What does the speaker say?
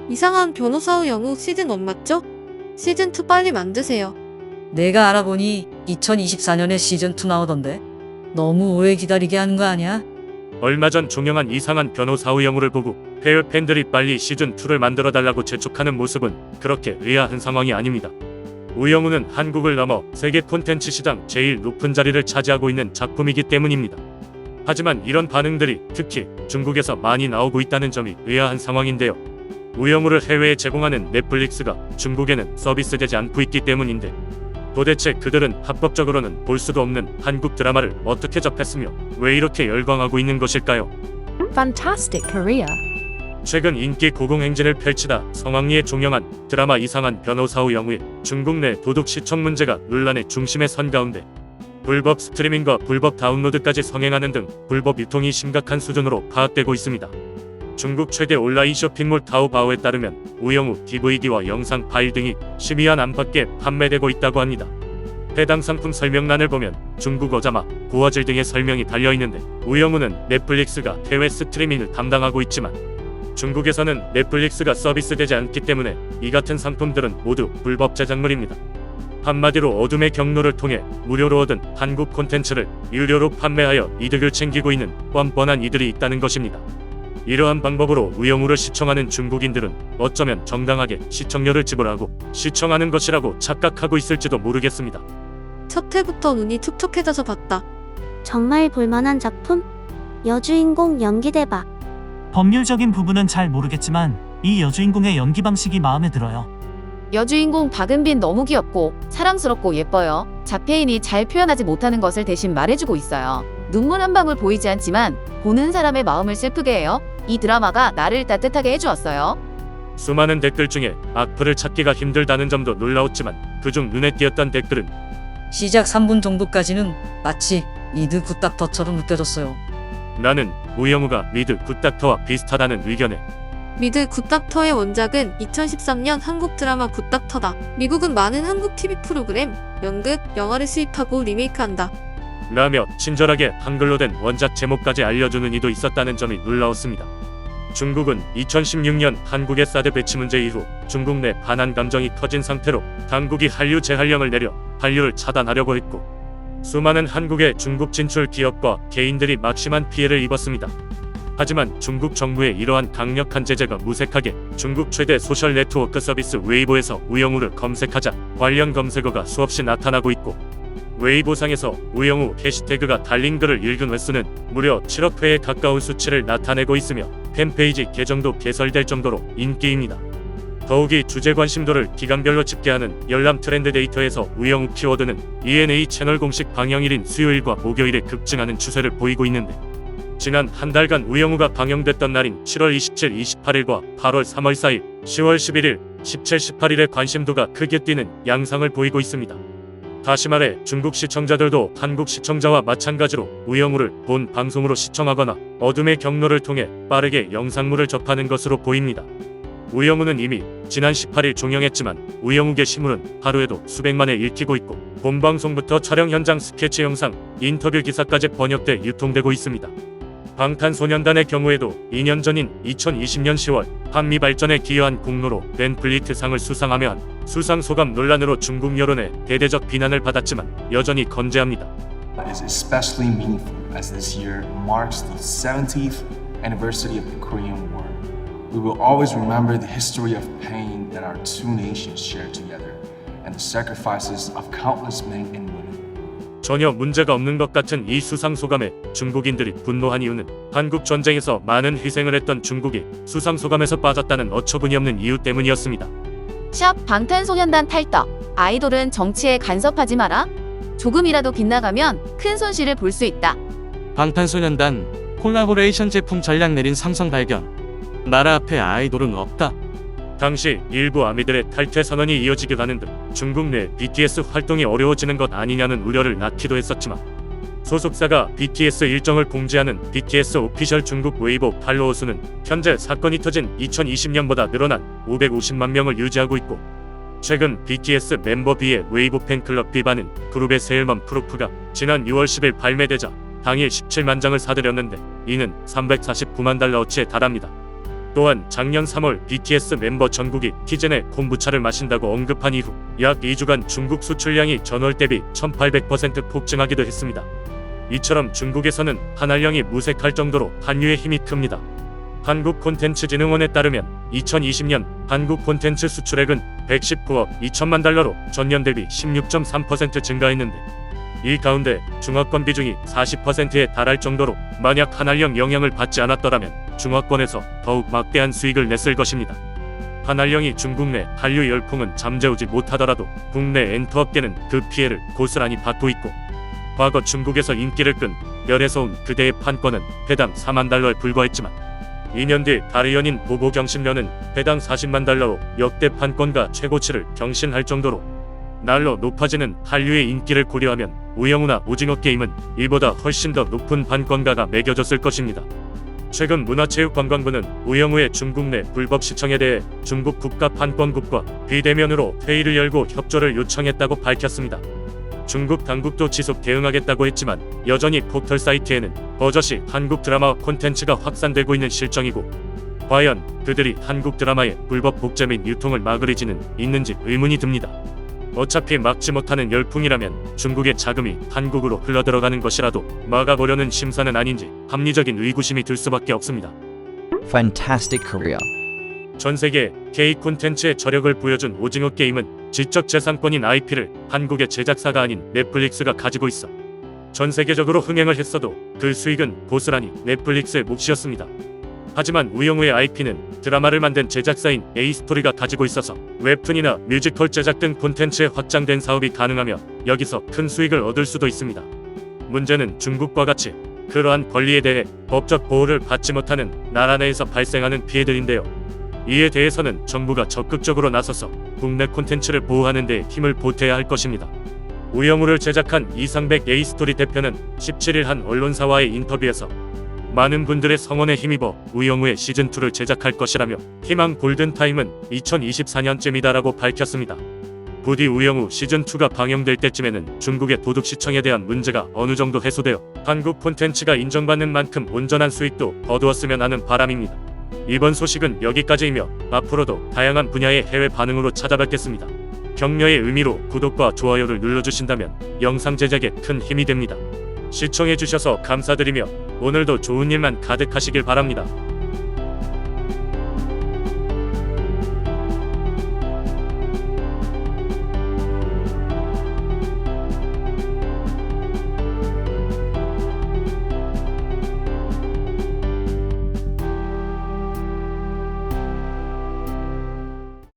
이상한 변호사의 영웅 시즌1 맞죠? 시즌2 빨리 만드세요. 내가 알아보니 2024년에 시즌2 나오던데. 너무 오래 기다리게 하는 거 아니야? 얼마 전 종영한 이상한 변호사의 영웅을 보고 해외 팬들이 빨리 시즌2를 만들어달라고 재촉하는 모습은 그렇게 의아한 상황이 아닙니다. 우영우는 한국을 넘어 세계 콘텐츠 시장 제일 높은 자리를 차지하고 있는 작품이기 때문입니다. 하지만 이런 반응들이 특히 중국에서 많이 나오고 있다는 점이 의아한 상황인데요. 우영우를 해외에 제공하는 넷플릭스가 중국에는 서비스되지 않고 있기 때문인데 도대체 그들은 합법적으로는 볼 수도 없는 한국 드라마를 어떻게 접했으며 왜 이렇게 열광하고 있는 것일까요? Fantastic Korea. 최근 인기 고공행진을 펼치다 성황리에 종영한 드라마 이상한 변호사의 영웅의 중국 내 도둑 시청 문제가 논란의 중심에 선 가운데 불법 스트리밍과 불법 다운로드까지 성행하는 등 불법 유통이 심각한 수준으로 파악되고 있습니다. 중국 최대 온라인 쇼핑몰 타오바오에 따르면 우영우 DVD와 영상 파일 등이 12만 안팎에 판매되고 있다고 합니다. 해당 상품 설명란을 보면 중국어 자막, 고화질 등의 설명이 달려있는데 우영우는 넷플릭스가 해외 스트리밍을 담당하고 있지만 중국에서는 넷플릭스가 서비스되지 않기 때문에 이 같은 상품들은 모두 불법 제작물입니다. 한마디로 어둠의 경로를 통해 무료로 얻은 한국 콘텐츠를 유료로 판매하여 이득을 챙기고 있는 뻔뻔한 이들이 있다는 것입니다. 이러한 방법으로 우영우를 시청하는 중국인들은 어쩌면 정당하게 시청료를 지불하고 시청하는 것이라고 착각하고 있을지도 모르겠습니다. 첫 회부터 눈이 촉촉해져서 봤다. 정말 볼만한 작품? 여주인공 연기 대박. 법률적인 부분은 잘 모르겠지만 이 여주인공의 연기 방식이 마음에 들어요. 여주인공 박은빈 너무 귀엽고 사랑스럽고 예뻐요. 자폐인이 잘 표현하지 못하는 것을 대신 말해주고 있어요. 눈물 한 방울 보이지 않지만 보는 사람의 마음을 슬프게 해요. 이 드라마가 나를 따뜻하게 해주었어요. 수많은 댓글 중에 악플을 찾기가 힘들다는 점도 놀라웠지만 그중 눈에 띄었던 댓글은 시작 3분 정도까지는 마치 리드 굿닥터처럼 느껴졌어요. 나는 우영우가 리드 굿닥터와 비슷하다는 의견에 미드 굿닥터의 원작은 2013년 한국 드라마 굿닥터다. 미국은 많은 한국 TV 프로그램, 연극, 영화를 수입하고 리메이크한다. 라며 친절하게 한글로 된 원작 제목까지 알려주는 이도 있었다는 점이 놀라웠습니다. 중국은 2016년 한국의 사드 배치 문제 이후 중국 내 반한 감정이 커진 상태로 당국이 한류 재활령을 내려 한류를 차단하려고 했고 수많은 한국의 중국 진출 기업과 개인들이 막심한 피해를 입었습니다. 하지만 중국 정부의 이러한 강력한 제재가 무색하게 중국 최대 소셜 네트워크 서비스 웨이보에서 우영우를 검색하자 관련 검색어가 수없이 나타나고 있고 웨이보상에서 우영우 해시태그가 달린 글을 읽은 횟수는 무려 7억 회에 가까운 수치를 나타내고 있으며 팬페이지 계정도 개설될 정도로 인기입니다. 더욱이 주제 관심도를 기간별로 집계하는 열람 트렌드 데이터에서 우영우 키워드는 ENA 채널 공식 방영일인 수요일과 목요일에 급증하는 추세를 보이고 있는데 지난 한 달간 우영우가 방영됐던 날인 7월 27, 28일과 8월 3월 4일, 10월 11일, 17, 18일의 관심도가 크게 뛰는 양상을 보이고 있습니다. 다시 말해 중국 시청자들도 한국 시청자와 마찬가지로 우영우를 본 방송으로 시청하거나 어둠의 경로를 통해 빠르게 영상물을 접하는 것으로 보입니다. 우영우는 이미 지난 18일 종영했지만 우영우 게시물은 하루에도 수백만에 읽히고 있고 본방송부터 촬영 현장 스케치 영상, 인터뷰 기사까지 번역돼 유통되고 있습니다. 방탄소년단의 경우에도 2년 전인 2020년 10월 한미 발전에 기여한 공로로 벤플리트상을 수상하며 한 수상소감 논란으로 중국 여론의 대대적 비난을 받았지만 여전히 건재합니다. Is especially meaningful as this year marks the 70th anniversary of the Korean War. We will always remember the history of pain that our two nations shared together and the sacrifices of countless men and women. 전혀 문제가 없는 것 같은 이 수상소감에 중국인들이 분노한 이유는 한국 전쟁에서 많은 희생을 했던 중국이 수상소감에서 빠졌다는 어처구니없는 이유 때문이었습니다. 샵 방탄소년단 탈덕. 아이돌은 정치에 간섭하지 마라. 조금이라도 빗나가면 큰 손실을 볼 수 있다. 방탄소년단 콜라보레이션 제품 전략 내린 삼성 발견. 나라 앞에 아이돌은 없다. 당시 일부 아미들의 탈퇴 선언이 이어지기도 하는 등 중국 내 BTS 활동이 어려워지는 것 아니냐는 우려를 낳기도 했었지만 소속사가 BTS 일정을 공지하는 BTS 오피셜 중국 웨이보 팔로워 수는 현재 사건이 터진 2020년보다 늘어난 550만 명을 유지하고 있고 최근 BTS 멤버 B의 웨이보 팬클럽 비바는 그룹의 새 앨범 프루프가 지난 6월 10일 발매되자 당일 17만 장을 사들였는데 이는 $349만 어치에 달합니다. 또한 작년 3월 BTS 멤버 정국이 티젠의 콤부차를 마신다고 언급한 이후 약 2주간 중국 수출량이 전월 대비 1800% 폭증하기도 했습니다. 이처럼 중국에서는 한알령이 무색할 정도로 한류의 힘이 큽니다. 한국콘텐츠진흥원에 따르면 2020년 한국 콘텐츠 수출액은 119억 2천만 달러로 전년 대비 16.3% 증가했는데 이 가운데 중화권 비중이 40%에 달할 정도로 만약 한알령 영향을 받지 않았더라면 중화권에서 더욱 막대한 수익을 냈을 것입니다. 한알령이 중국 내 한류 열풍은 잠재우지 못하더라도 국내 엔터업계는 그 피해를 고스란히 받고 있고 과거 중국에서 인기를 끈 별에서 온 그대의 판권은 배당 4만 달러에 불과했지만 2년 뒤 달의 연인 보보 경신련은 배당 40만 달러로 역대 판권가 최고치를 경신할 정도로 날로 높아지는 한류의 인기를 고려하면 우영우나 오징어 게임은 이보다 훨씬 더 높은 판권가가 매겨졌을 것입니다. 최근 문화체육관광부는 우영우의 중국 내 불법 시청에 대해 중국 국가판권국과 비대면으로 회의를 열고 협조를 요청했다고 밝혔습니다. 중국 당국도 지속 대응하겠다고 했지만 여전히 포털 사이트에는 버젓이 한국 드라마와 콘텐츠가 확산되고 있는 실정이고 과연 그들이 한국 드라마의 불법 복제 및 유통을 막을 의지는 있는지 의문이 듭니다. 어차피 막지 못하는 열풍이라면 중국의 자금이 한국으로 흘러들어가는 것이라도 막아보려는 심사는 아닌지 합리적인 의구심이 들 수밖에 없습니다. Fantastic Korea. 전 세계 K 콘텐츠에 저력을 보여준 오징어 게임은 지적재산권인 IP를 한국의 제작사가 아닌 넷플릭스가 가지고 있어 전 세계적으로 흥행을 했어도 그 수익은 고스란히 넷플릭스의 몫이었습니다. 하지만 우영우의 IP는 드라마를 만든 제작사인 A스토리가 가지고 있어서 웹툰이나 뮤지컬 제작 등 콘텐츠에 확장된 사업이 가능하며 여기서 큰 수익을 얻을 수도 있습니다. 문제는 중국과 같이 그러한 권리에 대해 법적 보호를 받지 못하는 나라 내에서 발생하는 피해들인데요. 이에 대해서는 정부가 적극적으로 나서서 국내 콘텐츠를 보호하는 데 힘을 보태야 할 것입니다. 우영우를 제작한 이상백 A스토리 대표는 17일 한 언론사와의 인터뷰에서 많은 분들의 성원에 힘입어 우영우의 시즌2를 제작할 것이라며 희망 골든타임은 2024년쯤이다라고 밝혔습니다. 부디 우영우 시즌2가 방영될 때쯤에는 중국의 도둑 시청에 대한 문제가 어느 정도 해소되어 한국 콘텐츠가 인정받는 만큼 온전한 수익도 거두었으면 하는 바람입니다. 이번 소식은 여기까지이며 앞으로도 다양한 분야의 해외 반응으로 찾아뵙겠습니다. 격려의 의미로 구독과 좋아요를 눌러주신다면 영상 제작에 큰 힘이 됩니다. 시청해주셔서 감사드리며 오늘도 좋은 일만 가득하시길 바랍니다.